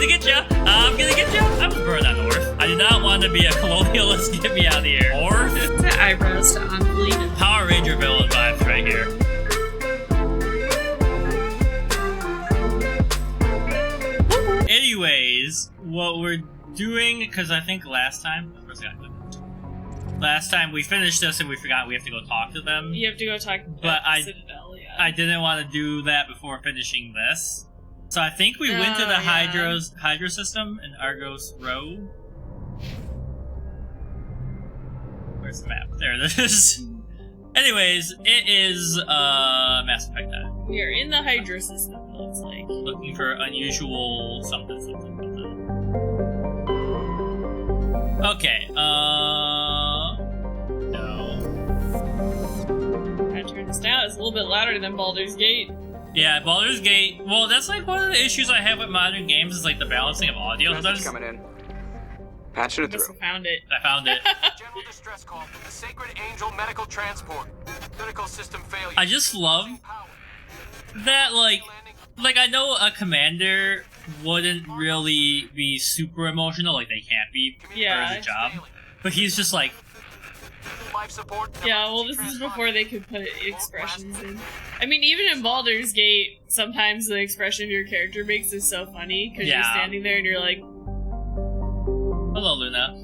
gonna get you. I'm gonna get you. I was burned on North. I do not want to be a colonialist. Get me out of here. Or the eyebrows to unbelievable. Power Ranger villain vibes right here. Anyways, what we're doing, because I think last time we finished this and we forgot we have to go talk to them. You have to go talk to but the Citadel, yeah. I didn't want to do that before finishing this. So I think we went to the Hydro system in Argos Row. Where's the map? There it is. Anyways, it is Mass Effect time. We are in the Hydro system, it looks like. Looking for unusual something. Okay, no. I turn this down, it's a little bit louder than Baldur's Gate. Yeah, Baldur's Gate, well, that's like one of the issues I have with modern games is like the balancing of audio. Message coming in. Patching it through. I found it. I found it. General distress call from the Sacred Angel Medical Transport. Critical system failure. I just love that, like I know a commander wouldn't really be super emotional, like they can't be for his job, but he's just like, yeah, well, this is before they could put expressions in. I mean, even in Baldur's Gate, sometimes the expression your character makes is so funny, because you're standing there and you're like, hello, Luna.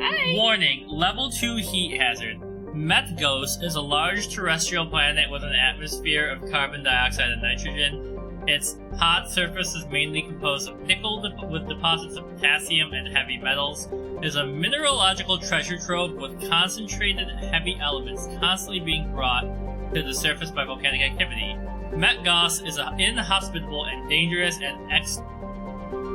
Hi. Warning, level 2 heat hazard. Methgos is a large terrestrial planet with an atmosphere of carbon dioxide and nitrogen. Its hot surface is mainly composed of nickel with deposits of potassium and heavy metals. It is a mineralogical treasure trove with concentrated heavy elements constantly being brought to the surface by volcanic activity. Methgos is inhospitable and dangerous, and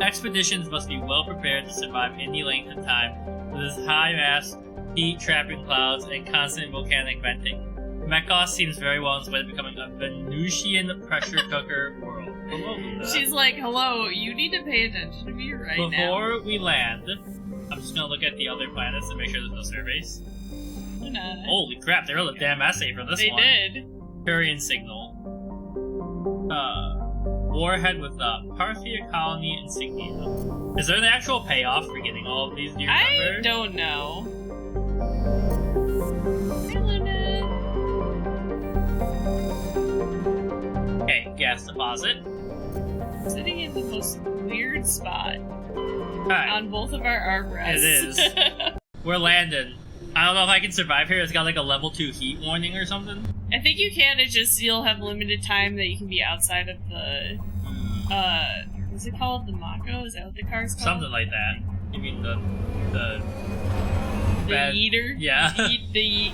expeditions must be well prepared to survive any length of time with its high mass, heat-trapping clouds, and constant volcanic venting. Methgos seems very well on its way to becoming a Venusian pressure cooker world. Hello, Luna. She's like, hello, you need to pay attention to me right now. Before we land, I'm just gonna look at the other planets and make sure there's no surveys. No. Holy crap, they wrote a damn essay for this one. They did. Turian signal. Warhead with the Parthia colony insignia. Is there an actual payoff for getting all of these? Do you remember? I don't know. Hey, Luna. Okay, gas deposit. Sitting in the most weird spot Right. on both of our armrests. It is. We're landing. I don't know if I can survive here. It's got like a level 2 heat warning or something. I think you can. It's just you'll have limited time that you can be outside of the. What's it called? The Mako? Is that what the car's called? Something like that. You mean the eater? Yeah. The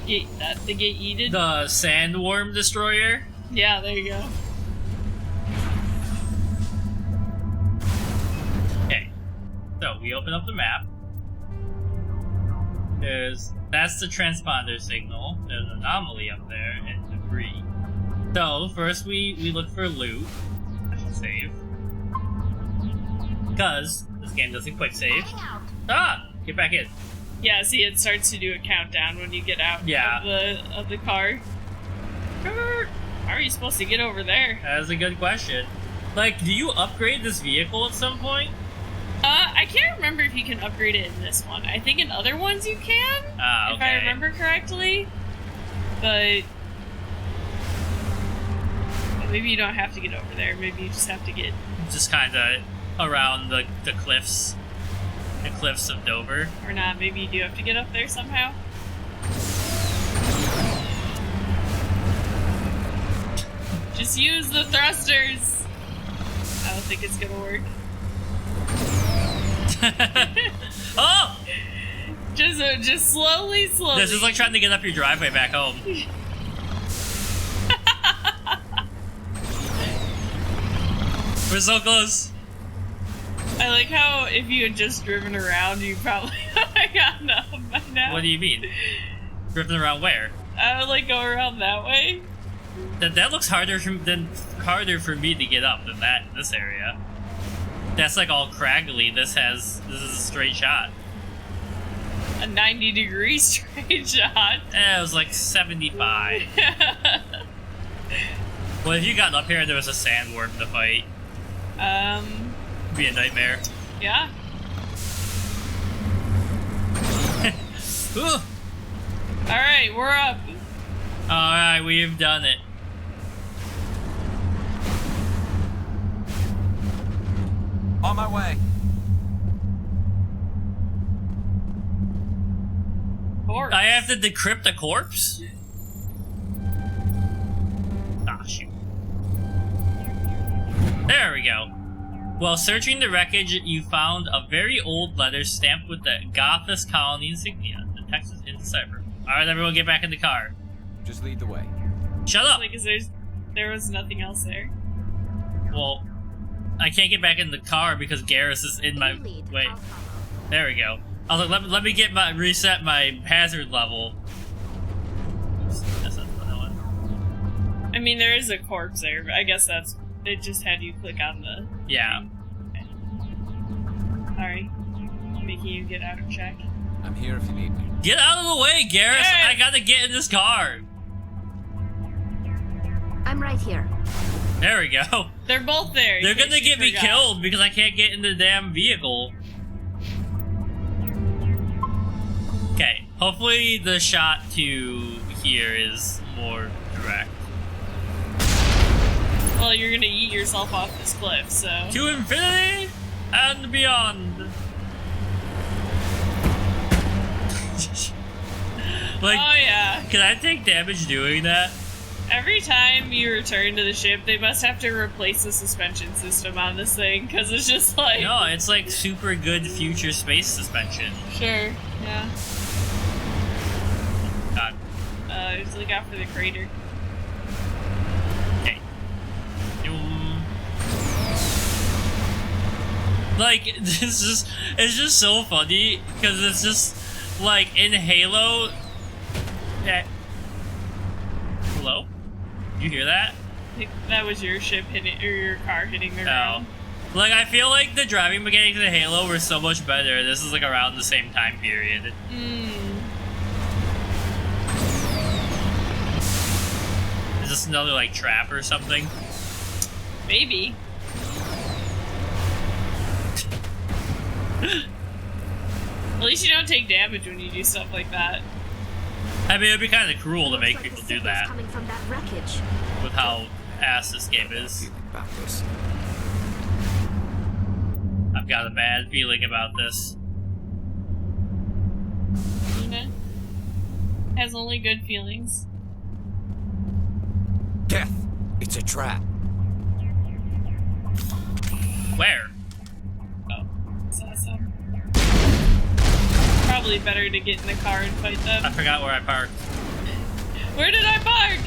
get eated? The sandworm destroyer? Yeah, there you go. Okay. So we open up the map. That's the transponder signal. There's an anomaly up there and debris. So first we look for loot. I should save. Because this game doesn't quick save. Ah! Get back in. Yeah, see, it starts to do a countdown when you get out of the car. How are you supposed to get over there? That's a good question. Like, do you upgrade this vehicle at some point? I can't remember if you can upgrade it in this one. I think in other ones you can, okay. if I remember correctly. But maybe you don't have to get over there. Maybe you just have to get... Just kind of around the cliffs. The cliffs of Dover. Or not. Maybe you do have to get up there somehow. Just use the thrusters. I don't think it's gonna work. Oh! Just slowly. This is like trying to get up your driveway back home. We're so close. I like how if you had just driven around, you probably would have gotten up by now. What do you mean? Driven around where? I would like go around that way. That looks harder for me to get up than this area. That's like all craggly. This is a straight shot. A 90-degree straight shot. It was like 75. Well, if you got up here and there was a sandworm to fight. Be a nightmare. Yeah. Alright, we're up. Alright, we've done it. On my way. Corpse. I have to decrypt a corpse? Ah, shoot. There we go. While searching the wreckage, you found a very old letter stamped with the Gothas colony insignia. The text is indecipherable. Alright, everyone get back in the car. Just lead the way. Shut up! Like, there was nothing else there. Well, I can't get back in the car because Garrus is in my... Wait. There we go. I was like, let me get reset my hazard level. Oops, that's not what I want. I mean, there is a corpse there, but I guess it just had you click on the... Yeah. Okay. Sorry. Making you get out of check. I'm here if you need me. Get out of the way, Garrus! Yes! I gotta get in this car! I'm right here. There we go. They're both there. in They're case gonna you get me forgot. killed because I can't get in the damn vehicle. Okay, hopefully the shot to here is more direct. Well, you're gonna eat yourself off this cliff, so... To infinity and beyond. Like, Oh yeah. can I take damage doing that? Every time you return to the ship, they must have to replace the suspension system on this thing, because it's just like... No, it's like super good future space suspension. Sure, yeah. God. Just look out for the crater. Okay. Like, it's just so funny, because it's just, like, in Halo... Hello? Did you hear that? I think that was your ship hitting, or your car hitting the ground. No. Like, I feel like the driving mechanics in Halo were so much better. This is, like, around the same time period. Is this another, like, trap or something? Maybe. At least you don't take damage when you do stuff like that. I mean, it'd be kind of cruel to make Looks like people the do signal's that coming from that wreckage. with how ass this game is. Feeling about this. I've got a bad feeling about this. Nina has only good feelings. Death! It's a trap. Where? Oh, saw some. Probably better to get in the car and fight them. I forgot where I parked. Where did I park?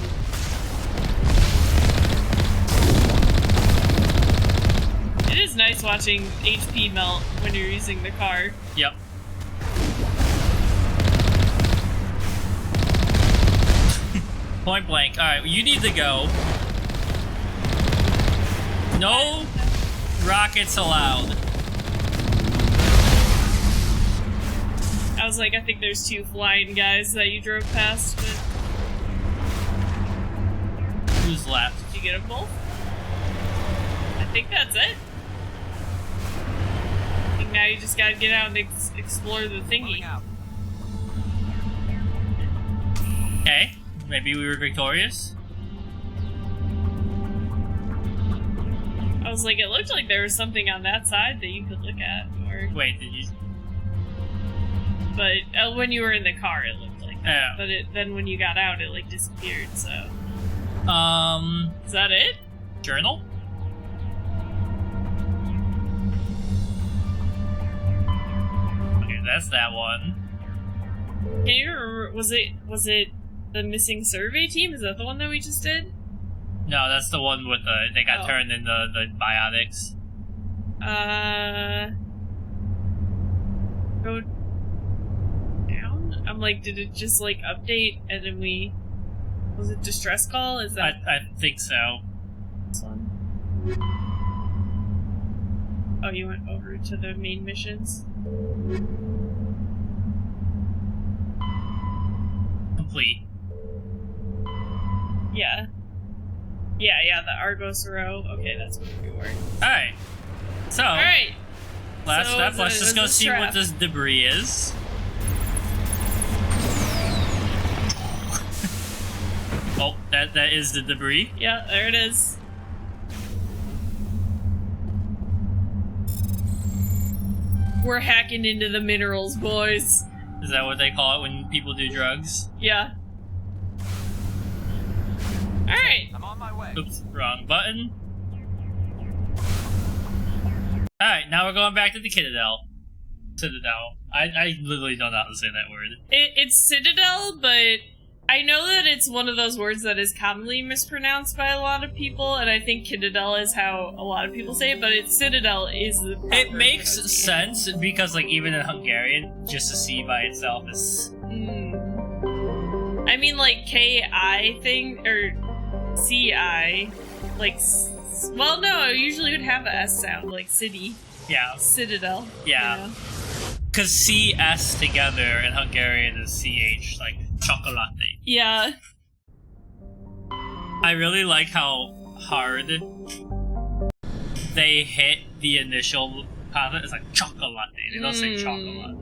It is nice watching HP melt when you're using the car. Yep. Point blank. Alright, you need to go. No rockets allowed. I was like, I think there's two flying guys that you drove past, but Who's left? did you get them both? I think that's it. I think now you just gotta get out and explore the Moving thingy. out. Okay, maybe we were victorious. I was like, it looked like there was something on that side that you could look at, or... Wait, did you? But when you were in the car, it looked like that. Yeah. But then when you got out, it like disappeared. So is that it? Journal? Okay, that's that one. Can you remember? Was it the missing survey team? Is that the one that we just did? No, that's the one with the they got Oh. turned into the biotics. Go down. I'm like, did it just like update and then we? Was it distress call? Is that I think so. this one? Oh, you went over to the main missions. Complete. Yeah. Yeah, the Argos row. Okay, that's what we were. Alright. So, Alright. last So step, is let's it- just is go this see trap? what this debris is. Oh, that is the debris. Yeah, there it is. We're hacking into the minerals, boys. Is that what they call it when people do drugs? Yeah. Alright. I'm on my way. Oops, wrong button. Alright, now we're going back to the Citadel. Citadel. I literally don't know how to say that word. It's Citadel, but I know that it's one of those words that is commonly mispronounced by a lot of people, and I think Citadel is how a lot of people say it, but it's Citadel is the proper It makes pronunciation. sense because, like, even in Hungarian, just a C by itself is. I mean, like, K-I thing, or C-I, like, well, no, it usually would have a S sound, like city. Yeah. Citadel. Yeah. You know? Because CS together in Hungarian is CH, like chocolate. Yeah. I really like how hard they hit the initial concept. It's like chocolate. They don't say chocolate.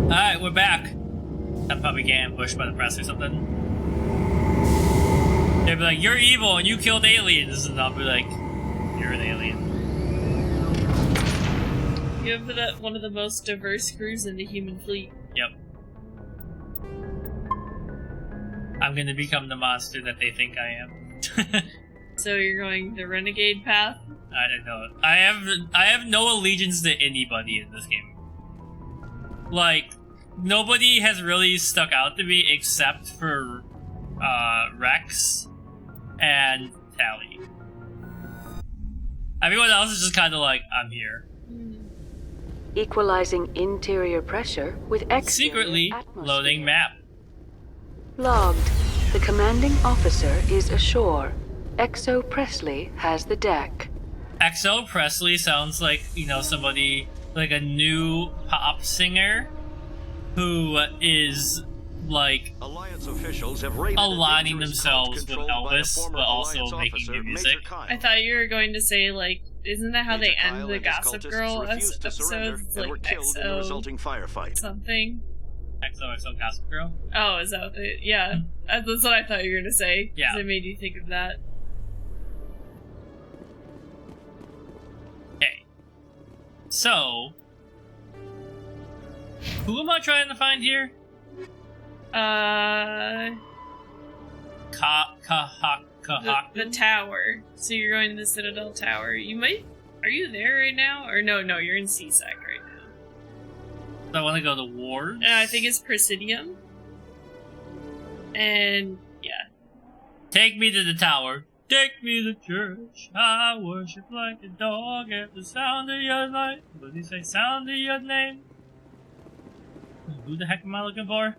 Alright, we're back. I'm probably getting ambushed by the press or something. They'd be like, you're evil and you killed aliens. And I'll be like, you're an alien. You have one of the most diverse crews in the human fleet. Yep. I'm gonna become the monster that they think I am. So you're going the renegade path? I don't know. I have no allegiance to anybody in this game. Like, nobody has really stuck out to me except for Rex and Tally. Everyone else is just kind of like, I'm here. Equalizing interior pressure with exterior Secretly atmosphere. loading map. Logged. The commanding officer is ashore. Exo Presley has the deck. XO Presley sounds like, you know, somebody, like a new pop singer who is, like, Alliance officials have raided aligning a dangerous themselves cult with controlled by a Elvis, former but also Alliance making officer, new Major music. Kyle. I thought you were going to say, like, isn't that how Major they Kyle end the and his Gossip cultists Girl refused to surrender episodes? and Like, were killed in the XO resulting firefight. something? XOXO Gossip Girl. Oh, is that what they... Yeah. That's what I thought you were going to say. 'Cause Yeah. it made you think of that. Okay. So, who am I trying to find here? The tower. So you're going to the Citadel Tower. You might... Are you there right now? Or no, you're in CSEC right now. I want to go to Wars. I think it's Presidium. And, yeah. Take me to the tower. Take me to church. I worship like a dog at the sound of your light. What did he say? Sound of your name? Who the heck am I looking for?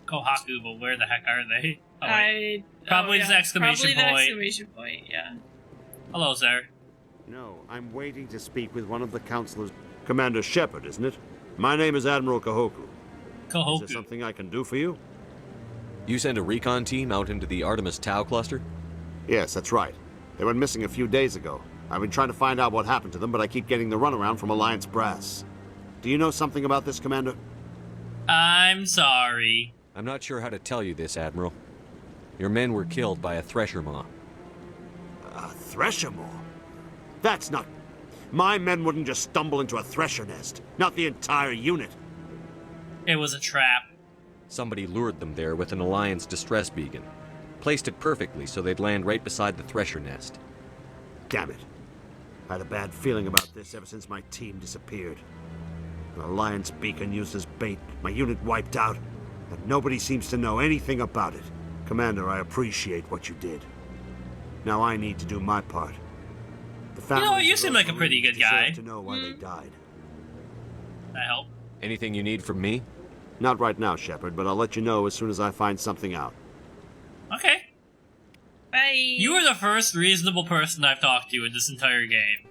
Kohaku, but where the heck are they? Oh, wait. Probably the exclamation Probably the point. exclamation point, yeah. Hello, sir. No, I'm waiting to speak with one of the counselors. Commander Shepard, isn't it? My name is Admiral Kahoku. Is there Kohaku. something I can do for you? You send a recon team out into the Artemis Tau cluster? Yes, that's right. They went missing a few days ago. I've been trying to find out what happened to them, but I keep getting the runaround from Alliance brass. Do you know something about this, Commander? I'm sorry. I'm not sure how to tell you this, Admiral. Your men were killed by a thresher maw. A thresher maw? That's not... My men wouldn't just stumble into a thresher nest. Not the entire unit. It was a trap. Somebody lured them there with an Alliance distress beacon. Placed it perfectly so they'd land right beside the thresher nest. Damn it. I had a bad feeling about this ever since my team disappeared. An Alliance beacon used as bait, my unit wiped out, and nobody seems to know anything about it. Commander, I appreciate what you did. Now I need to do my part. The families you of seem those like a pretty Marines good guy. deserve to know why they died. That help? Anything you need from me? Not right now, Shepard, but I'll let you know as soon as I find something out. Okay. Bye! You are the first reasonable person I've talked to in this entire game.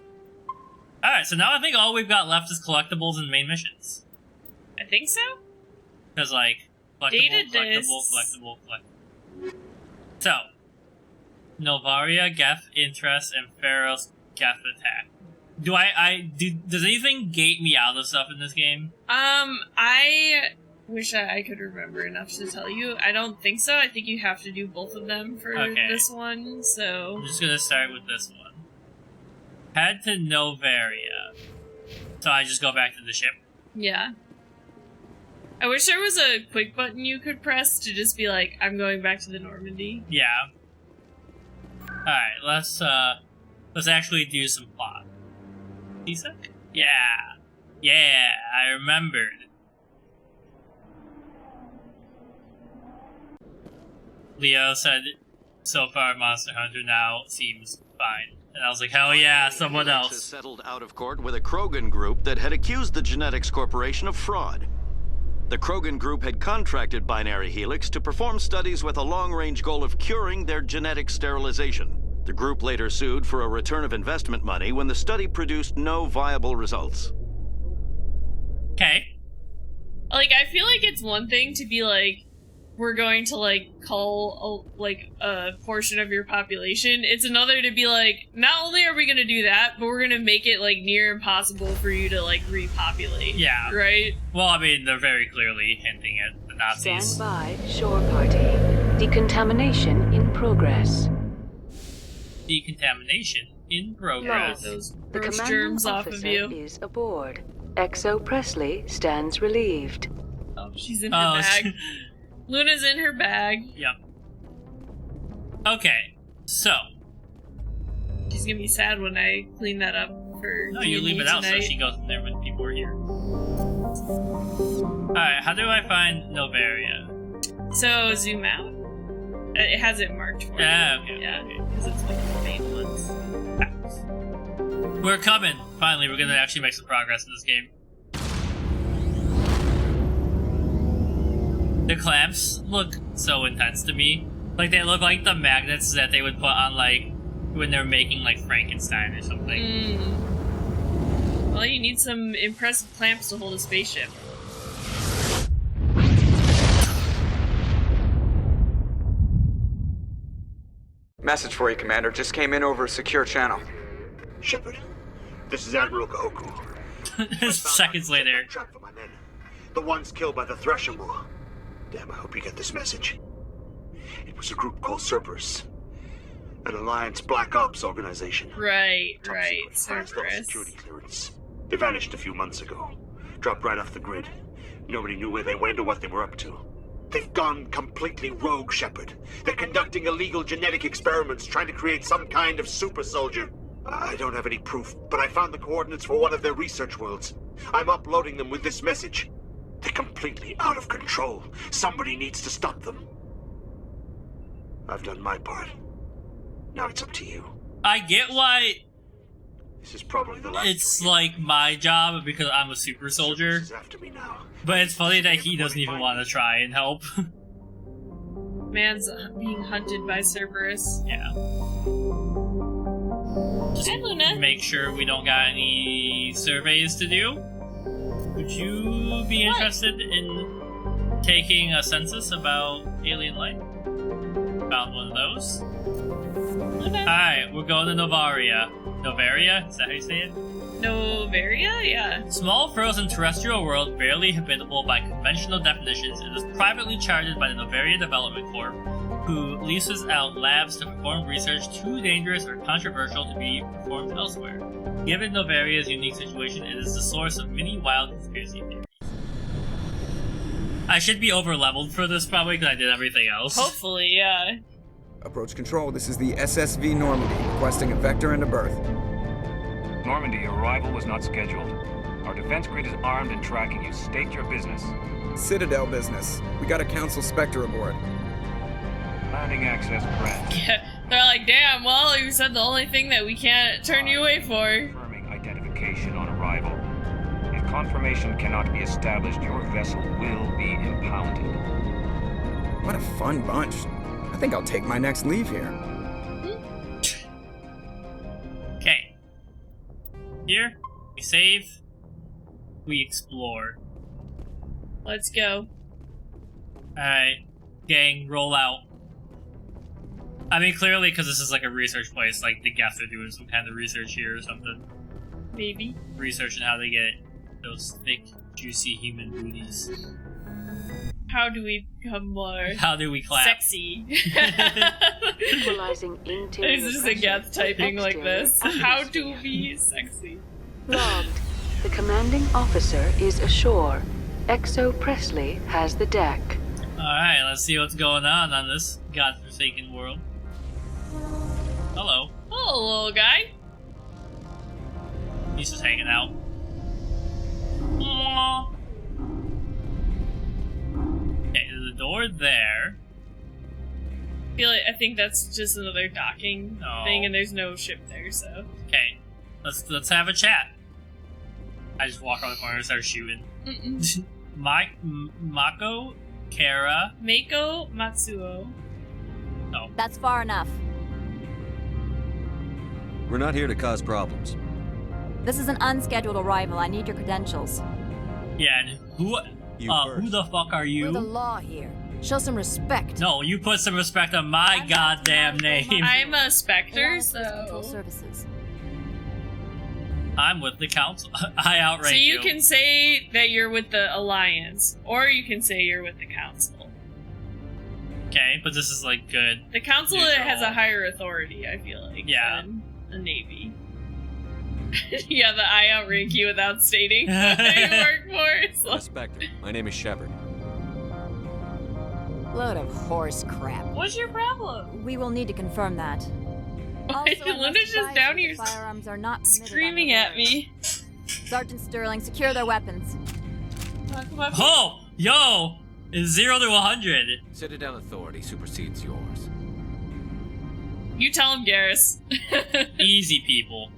Alright, so now I think all we've got left is collectibles and main missions. I think so? Because, like, Data collectible. discs. So, Noveria, Geth Interest, and Pharaoh's Geth Attack. Does anything gate me out of stuff in this game? I wish I could remember enough to tell you. I don't think so. I think you have to do both of them for this one, so... I'm just gonna start with this one. Head to Noveria. So I just go back to the ship? Yeah. I wish there was a quick button you could press to just be like, I'm going back to the Normandy. Yeah. Alright, let's actually do some plot. Isaac? Yeah. Yeah, I remembered. Leo said, so far Monster Hunter now seems fine. And I was like, hell yeah, someone Helix has else. settled out of court with a Krogan group that had accused the Genetics Corporation of fraud. The Krogan group had contracted Binary Helix to perform studies with a long-range goal of curing their genetic sterilization. The group later sued for a return of investment money when the study produced no viable results. Okay. Like, I feel like it's one thing to be like, we're going to, like, cull, a portion of your population. It's another to be like, not only are we gonna do that, but we're gonna make it, like, near impossible for you to, like, repopulate. Yeah. Right? Well, I mean, they're very clearly hinting at the Nazis. Stand by, shore party. Decontamination in progress. Decontamination in progress. Those The gross commanding germs off of officer you. is aboard. Exo Presley stands relieved. Oh, she's in her bag. Luna's in her bag. Yep. Okay, so. She's gonna be sad when I clean that up for No, you leave it out so she goes in there when people are here. Alright, how do I find Noveria? So, zoom out. It has it marked for Yeah, you. okay. Yeah, because it's like the main ones. We're coming! Finally, we're gonna actually make some progress in this game. The clamps look so intense to me. Like, they look like the magnets that they would put on, like, when they're making, like, Frankenstein or something. Well, you need some impressive clamps to hold a spaceship. Message for you, Commander. Just came in over a secure channel. Shepard, this is Admiral Kahoku. Seconds later. Trap for my men. The ones killed by the Thresher War. Damn, I hope you get this message. It was a group called Cerberus. An Alliance Black Ops organization. Right, Top right. secret, fast Cerberus. security clearance. They vanished a few months ago. Dropped right off the grid. Nobody knew where they went or what they were up to. They've gone completely rogue, Shepard. They're conducting illegal genetic experiments, trying to create some kind of super soldier. I don't have any proof, but I found the coordinates for one of their research worlds. I'm uploading them with this message. They're completely out of control. Somebody needs to stop them. I've done my part. Now it's up to you. I get why This is probably the last. it's like my job because I'm a super soldier, Cerberus is after me now. but it's funny that he doesn't even want to try and help. Man's being hunted by Cerberus. Yeah. Just Hi, Luna. make sure we don't got any surveys to do. Would you be interested in taking a census about alien life? Found one of those. Okay. Alright, we're going to Noveria. Noveria? Is that how you say it? Noveria? Yeah. Small frozen terrestrial world barely habitable by conventional definitions, it is privately chartered by the Noveria Development Corp, who leases out labs to perform research too dangerous or controversial to be performed elsewhere. Given Noveria's unique situation, it is the source of many wild conspiracy theories. I should be over-leveled for this probably because I did everything else. Hopefully, yeah. Approach control. This is the SSV Normandy, requesting a vector and a berth. Normandy, your arrival was not scheduled. Our defense grid is armed and tracking you. State your business. Citadel business. We got a Council Spectre aboard. Landing access granted. Yeah. They're like, damn, well, you said the only thing that we can't turn you away for. Confirming identification on arrival. If confirmation cannot be established, your vessel will be impounded. What a fun bunch. I think I'll take my next leave here. Okay. Here, we save, we explore. Let's go. Alright, gang, roll out. I mean, clearly, because this is like a research place, like the guests are doing some kind of research here or something. Maybe. Researching how they get those thick, juicy human booties. How do we become more How do we clap? sexy? Equalizing interior There's just a pressure Geth to typing like exterior this. How do atmosphere. we sexy? Logged. The commanding officer is ashore. XO Presley has the deck. Alright, let's see what's going on this godforsaken world. Hello. Hello, little guy. He's just hanging out. Aww. Okay, there's a door there. I think that's just another docking No. thing, and there's no ship there, so. Okay, let's have a chat. I just walk around the corner and start shooting. Maeko, Kara. Maeko Matsuo. Oh, That's far enough. We're not here to cause problems. This is an unscheduled arrival. I need your credentials. yeah. And who the fuck are We're the you? law here. Show some respect. No, you put some respect on my goddamn name. I'm a Spectre, Alliance Control so. Services. I'm with the council. I outrank So you. you can say that you're with the Alliance, or you can say you're with the Council. Okay, but this is like good. The Council Neutral. has a higher authority, I feel like, Yeah. than the Navy. Yeah, the I outrank you without stating what you work for. It's like, Spectre, my name is Shepard. Load of horse crap. what's your problem? We will need to confirm that. Why is I must Linda just advise down you here that firearms are not permitted on screaming at Noveria. me? Sergeant Sterling, secure their weapons. Come on. Oh, yo, it's 0 to 100. Citadel authority supersedes yours. You tell him, Garrus. Easy people.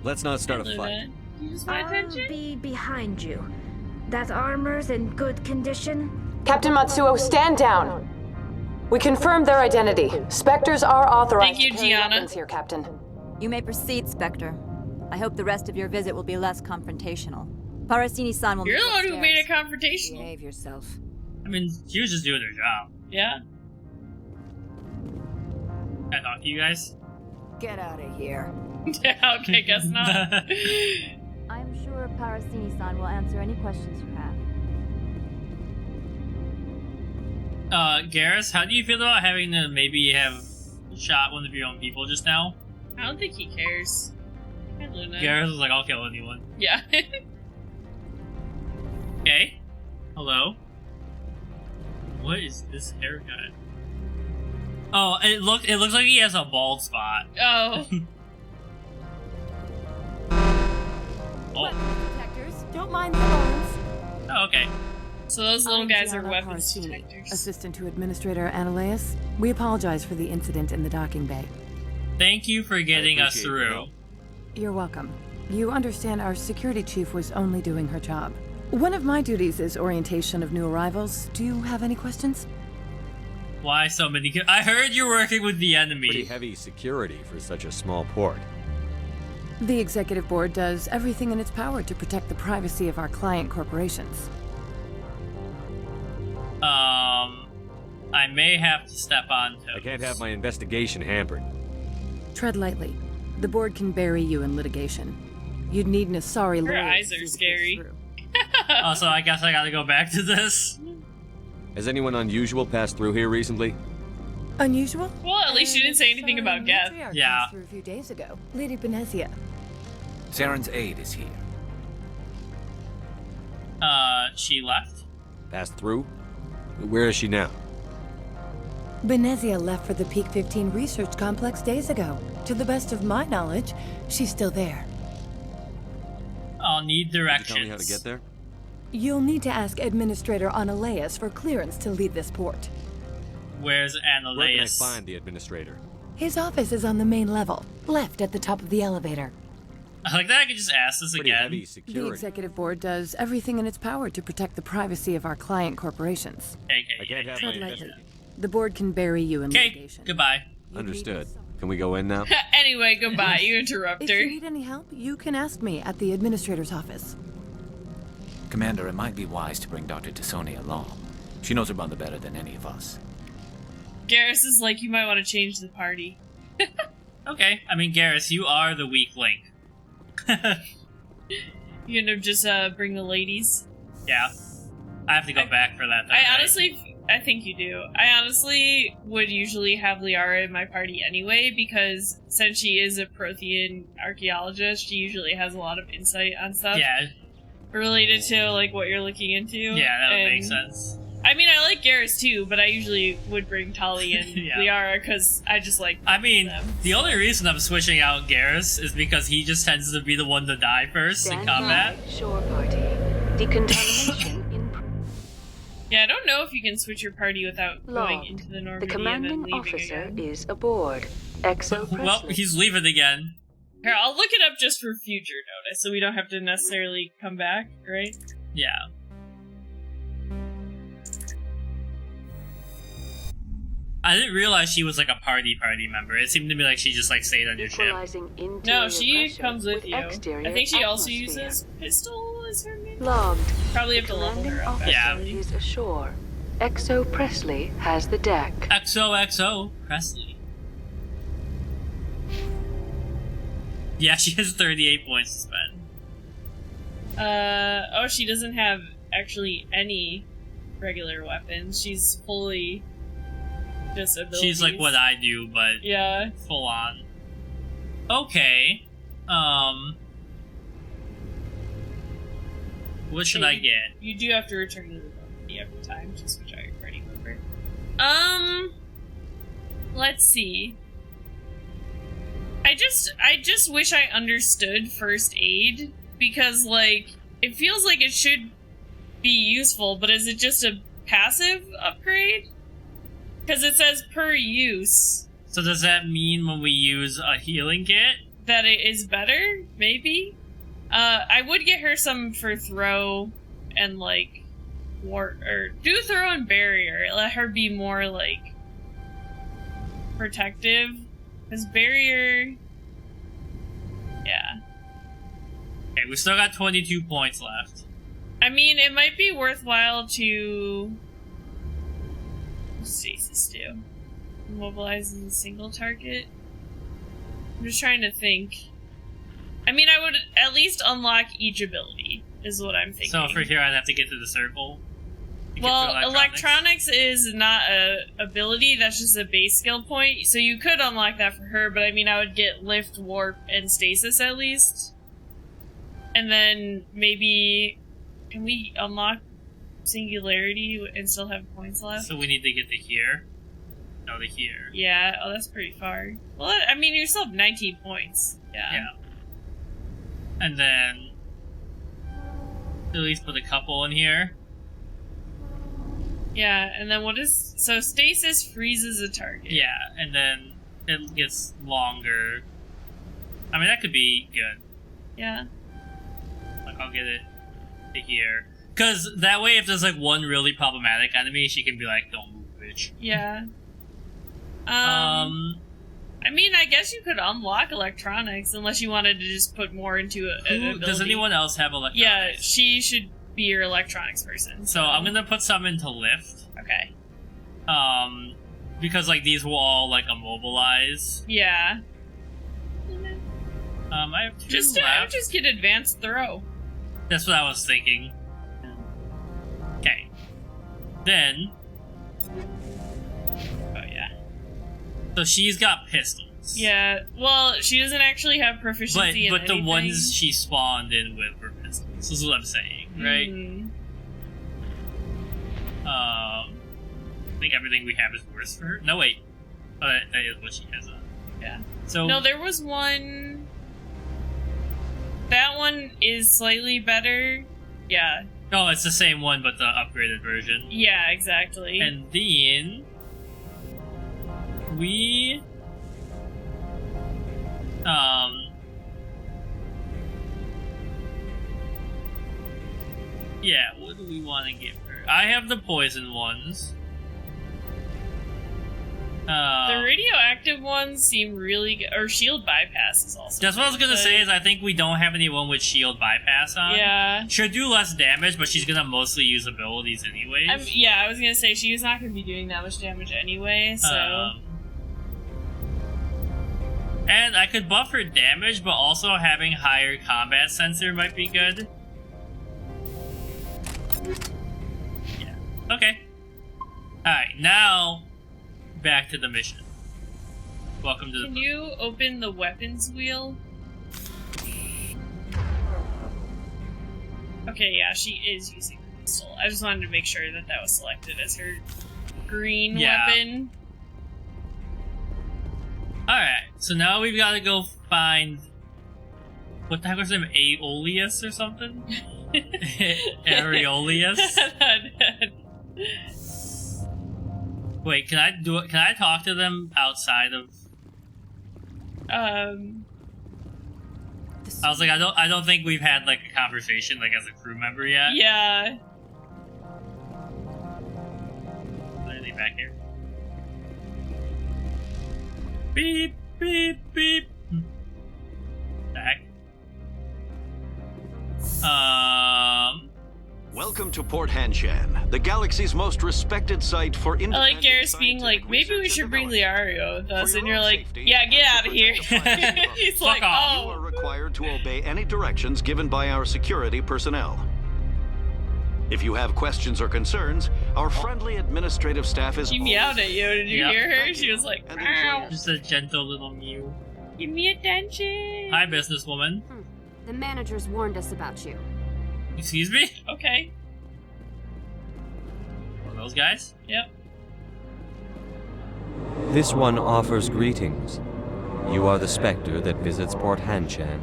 Let's not start a fight. You just pay I'll attention? be behind you. That armor's in good condition? Captain Matsuo, stand down. We confirmed their identity. Spectres are authorized Thank you, to carry Gianna. weapons here, Captain. You may proceed, Spectre. I hope the rest of your visit will be less confrontational. Parasini-san will You're meet the one who upstairs. made it confrontational. Behave yourself. I mean, she was just doing her job. Yeah. Can I talk to you guys? Get out of here. Yeah, okay, guess not. I'm sure Parasini-san will answer any questions you have. Garrus, how do you feel about having to maybe have shot one of your own people just now? I don't think he cares. Hi, Luna. Garrus was like, I'll kill anyone. Yeah. Okay. Hello. What is this haircut? Oh, it looks like he has a bald spot. Oh. Oh, Detectors, don't mind the alarms. oh okay. So those little I'm guys are Gianna weapons Parasini, detectors. Assistant to Administrator Ananias. We apologize for the incident in the docking bay. Thank you for getting us appreciate your through. help. You're welcome. You understand our security chief was only doing her job. One of my duties is orientation of new arrivals. Do you have any questions? Why so many? I heard you're working with the Pretty enemy. heavy security for such a small port. The executive board does everything in its power to protect the privacy of our client corporations. I may have to step on toes. I can't have my investigation hampered. Tread lightly. The board can bury you in litigation. You'd need an Asari lawyer. eyes to are see the case scary. through. Oh, so I guess I gotta go back to this? Has anyone unusual passed through here recently? Unusual? Well, at least you didn't say anything about Geth. Matriarch Yeah. passed through a few days ago. Lady Benezia. Saren's aide is here. She left? Passed through? Where is she now? Benezia left for the Peak 15 research complex days ago. To the best of my knowledge, she's still there. I'll need Could you directions. tell me how to get there? You'll need to ask Administrator Ananias for clearance to leave this port. Where's Where can I Ananias? find the administrator? His office is on the main level, left at the top of the elevator. I like that I could just ask this Pretty again. heavy The security. executive board does everything in its power to protect the privacy of our client corporations. I can't have my Tread lightly. investigation. The board can bury you in Okay, litigation. goodbye. Understood. Can we go in now? Anyway, goodbye. You interrupt If her. you need any help, you can ask me at the administrator's office. Commander, it might be wise to bring Dr. Tassoni along. She knows her mother better than any of us. Garrus is like, you might want to change the party. Okay, I mean, Garrus, you are the weak link. You gonna just bring the ladies? Yeah. I have to go back for that. I think you do. I honestly would usually have Liara in my party anyway, because since she is a Prothean archaeologist, she usually has a lot of insight on stuff. Yeah. Related to, like, what you're looking into. Yeah, that would make sense. I mean, I like Garrus too, but I usually would bring Tali and Liara, because I just like them. The only reason I'm switching out Garrus is because he just tends to be the one to die first in combat. Shore party. Decontamination in... Yeah, I don't know if you can switch your party without going into the Noveria The commanding and then leaving officer again. is aboard. Exo Well, he's leaving again. Here, I'll look it up just for future notice, so we don't have to necessarily come back, right? Yeah. I didn't realize she was like a party member. It seemed to me like she just like stayed on your ship. No, she comes with you. I think she also atmosphere. uses pistol as her name. Logged. Probably have to level her up. Yeah. Is ashore. Exo Presley has the deck. XOXO Presley. Yeah, she has 38 points to spend. Oh, she doesn't have actually any regular weapons. She's fully just abilities. She's like what I do, but yeah, full on. Okay. What should I get? You do have to return to the company every time, just which I already remember. Let's see. I just wish I understood first aid, because like it feels like it should be useful, but is it just a passive upgrade? Because it says per use. So does that mean when we use a healing kit that it is better? Maybe. I would get her some for throw and like do throw and barrier. Let her be more like protective. Because barrier... Yeah. Okay, we still got 22 points left. I mean, it might be worthwhile to... What's stasis do? Immobilizes a single target? I'm just trying to think. I mean, I would at least unlock each ability, is what I'm thinking. So for here, I'd have to get to the circle? Well, electronics is not a ability, that's just a base skill point, so you could unlock that for her, but I mean, I would get lift, warp, and stasis at least. And then maybe... Can we unlock singularity and still have points left? So we need to get to here? No, to here. Yeah, oh, that's pretty far. Well, I mean, you still have 19 points. Yeah. And then... At least put a couple in here. Yeah, and then what is... So stasis freezes a target. Yeah, and then it gets longer. I mean, that could be good. Yeah. Like, I'll get it to here. Because that way, if there's, like, one really problematic enemy, she can be like, don't move, bitch. Yeah. I mean, I guess you could unlock electronics, unless you wanted to just put more into an ability. Does anyone else have electronics? Yeah, she should be your electronics person. So I'm gonna put some into lift. Okay. Because like these will all like immobilize. Yeah. I have two I left. would just get advanced throw. That's what I was thinking. Okay. Then. Oh yeah. So she's got pistols. Yeah. Well, she doesn't actually have proficiency in but anything. the ones she spawned in with were pistols. This is what I'm saying, right? Mm-hmm. I think everything we have is worse for her. No, wait. That is what she has on. Yeah. So no, there was one. That one is slightly better. Yeah. Oh, it's the same one, but the upgraded version. Yeah, exactly. And then we yeah, what do we want to give her? I have the poison ones. The radioactive ones seem really good. Or shield bypass is also. That's what I was gonna say. Is I think we don't have anyone with shield bypass on. Yeah. She'll do less damage, but she's gonna mostly use abilities anyways. Yeah, I was gonna say she's not gonna be doing that much damage anyway. So. And I could buff her damage, but also having higher combat sensor might be good. Yeah. Okay. Alright, now back to the mission. Welcome to the. Can you open the weapons wheel? Okay, yeah, she is using the pistol. I just wanted to make sure that that was selected as her green weapon. Alright, so now we've got to go find. What the heck was his name? Aeolius or something? Aeolius? Wait, can I do it? Can I talk to them outside of? I was like, I don't think we've had like a conversation like as a crew member yet. Yeah. Is there anything back here? Beep beep beep. Back. Welcome to Port Hanshan, the galaxy's most respected site for I like Garrus being like, maybe we should bring Liario with us, and you're like, yeah, get out of here. He's like, oh. You are required to obey any directions given by our security personnel. If you have questions or concerns, our friendly administrative staff is. She meowed at you. Did you hear her? She was like, meow. Just a gentle little mew. Give me attention. Hi, businesswoman. The managers warned us about you. Excuse me? Okay. One of those guys? Yep. This one offers greetings. You are the Spectre that visits Port Hanshan.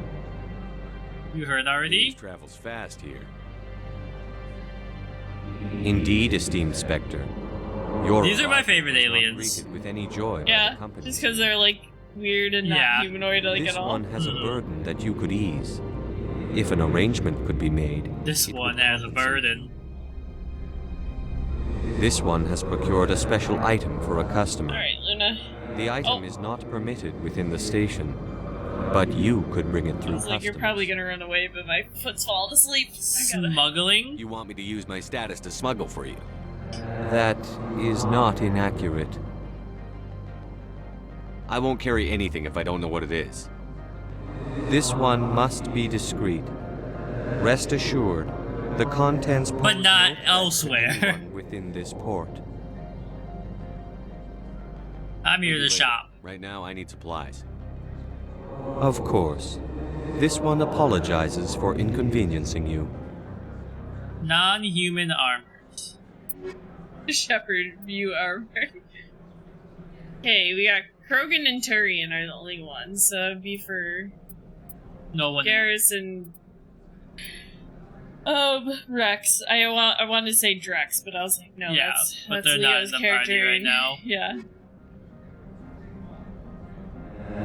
You heard already? News travels fast here. Indeed, esteemed Spectre. These are my favorite aliens. Greeted with any joy Yeah, by the company. just because they're like weird and not humanoid like This at all. one has a burden that you could ease. If an arrangement could be made. This one has a burden. This one has procured a special item for a customer. Alright, Luna. The item is not permitted within the station, but you could bring it I through was like, customs. you're probably gonna run away, but my foot's falling asleep. Smuggling? You want me to use my status to smuggle for you? That is not inaccurate. I won't carry anything if I don't know what it is. This one must be discreet. Rest assured, the contents but not elsewhere. within this port. I'm here to shop. Right now, I need supplies. Of course. This one apologizes for inconveniencing you. Non-human armors. Shepard view armor. Hey, we got Krogan and Turian are the only ones, so it'd be for no one. Garrus and Rex. I wanted to say Drex, but I was like, no, yeah, that's they're Leo's not in the character party right now. Yeah.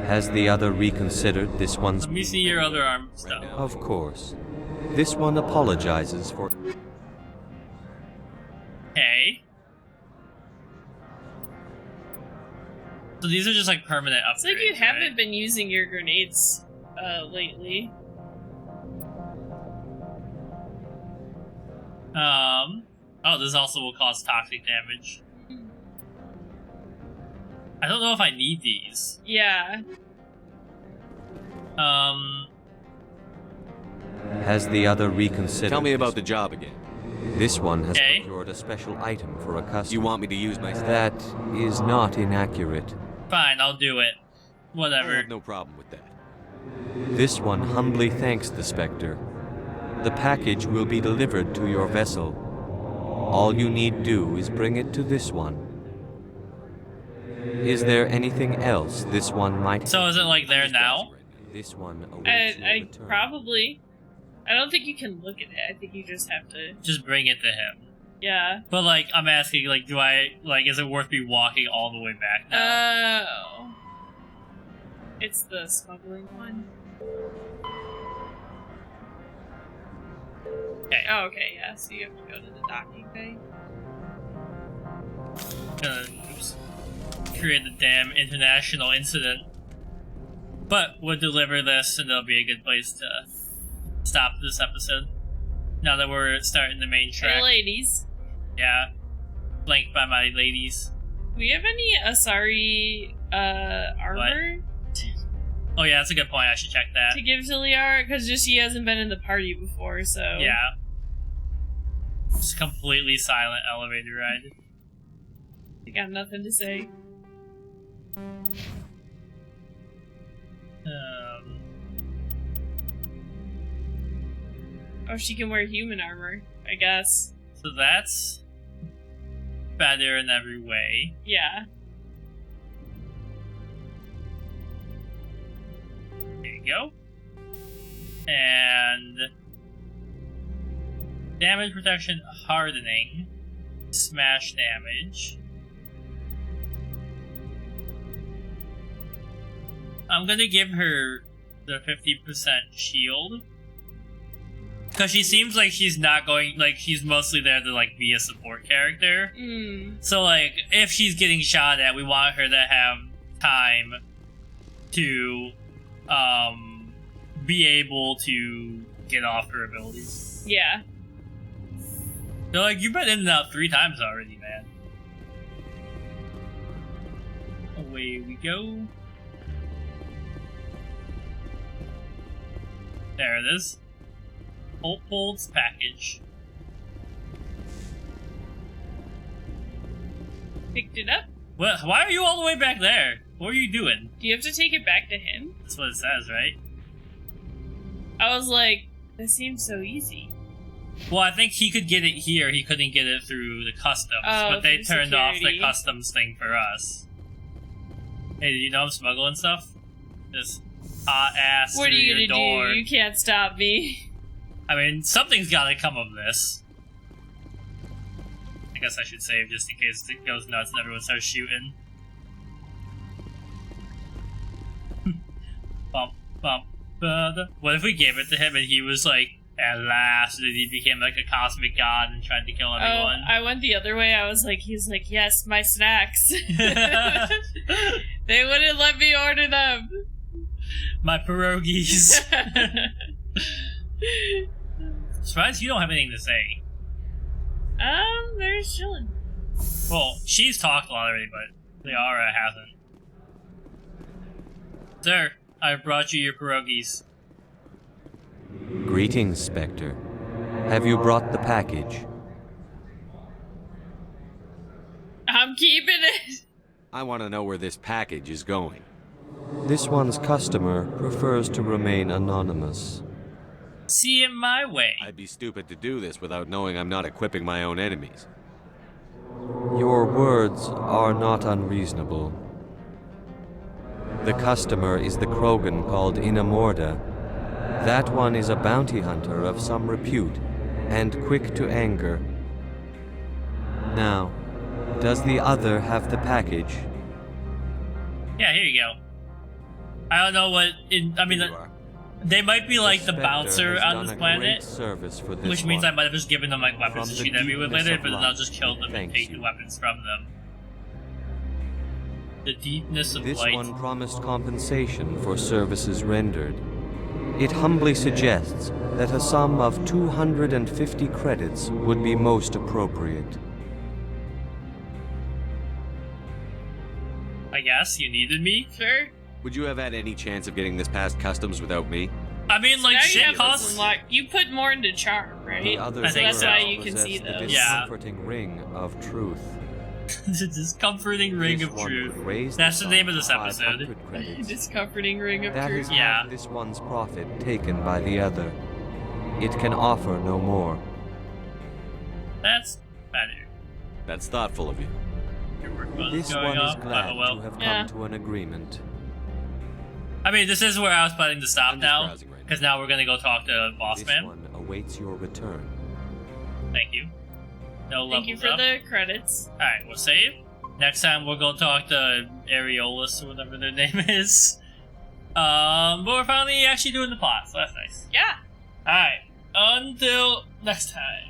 Has the other reconsidered this one's... Let me see your other arm stuff. Of course. This one apologizes for... Okay. So these are just like permanent upgrades. It's like you haven't been using your grenades lately. Oh, this also will cause toxic damage. I don't know if I need these. Yeah. Has the other reconsidered... Tell me about the job again. This one has procured a special item for a customer. You want me to use my... That is not inaccurate. Fine, I'll do it. Whatever. I have no problem with that. This one humbly thanks the Spectre. The package will be delivered to your vessel. All you need do is bring it to this one. Is there anything else this one might... So is it like there now? This one awaits your I return. probably. I don't think you can look at it. I think you just have to... Just bring it to him. Yeah. But like, I'm asking, like, do I, like, is it worth me walking all the way back now? Oh. It's the smuggling one. Okay. Oh, okay, yeah. So you have to go to the docking bay. Oops. create a damn international incident. But we'll deliver this, and it'll be a good place to stop this episode. Now that we're starting the main track. Hey, ladies. Yeah. Flanked by my ladies. Do we have any Asari armor? Oh yeah, that's a good point. I should check that. To give to Liara? Because just she hasn't been in the party before, so... Yeah. It's a completely silent elevator ride. I got nothing to say. Oh, she can wear human armor, I guess. So that's better in every way. Yeah. There you go. And damage protection hardening. Smash damage. I'm gonna give her the 50% shield. Because she seems like she's not going, like, she's mostly there to, like, be a support character. So, like, if she's getting shot at, we want her to have time to, be able to get off her abilities. Yeah. They're like, you've been in and out 3 times already, man. Away we go. There it is. Bolt's package. Picked it up. What? Why are you all the way back there? What are you doing? Do you have to take it back to him? That's what it says, right? I was like, that seems so easy. Well, I think he could get it here. He couldn't get it through the customs, but they turned off the customs thing for us. Hey, did you know I'm smuggling stuff? This hot ass What are through you your gonna door. do? You can't stop me. I mean, something's gotta come of this. I guess I should save just in case it goes nuts and everyone starts shooting. Bump, bump, bada. What if we gave it to him and he was like, at last, and he became like a cosmic god and tried to kill everyone? Oh, I went the other way. I was like, he's like, yes, my snacks. They wouldn't let me order them. My pierogies. Surprised you don't have anything to say. They're chilling. Well, she's talked a lot already, but Liara hasn't. Sir, I brought you your pierogies. Greetings, Spectre. Have you brought the package? I'm keeping it. I want to know where this package is going. This one's customer prefers to remain anonymous. See it my way. I'd be stupid to do this without knowing I'm not equipping my own enemies. Your words are not unreasonable. The customer is the Krogan called Inamorda. That one is a bounty hunter of some repute, and quick to anger. Now, does the other have the package? Yeah, here you go. I don't know what... I mean, they might be like the bouncer on this planet, which means I might have just given them like weapons to shoot everyone with later, but then I'll just kill them and take the weapons from them. The deepness of This light. one promised compensation for services rendered. It humbly suggests that a sum of 250 credits would be most appropriate. I guess you needed me? Sure. Would you have had any chance of getting this past customs without me? I mean, like, Now you shit have costs... this unlocked. You put more into charm, right? The other So that's why you can possess see the those. discomforting ring of truth. The discomforting ring This of one truth. would raise That's the sum name of this to episode. 500 credits. Discomforting ring of That truth. is half this one's profit taken by the other. It can offer no more. That's better. That's thoughtful of you. Your work was This going one is up. glad Oh, well. to have Yeah. come to an agreement. I mean, this is where I was planning to stop now, browsing right because now we're gonna go talk to Boss This Man. one awaits your return. Thank you. No Thank you levels for up. the credits. Alright, we'll save. Next time we'll go talk to Areolus or whatever their name is. But we're finally actually doing the plot, so that's nice. Yeah. Alright, until next time.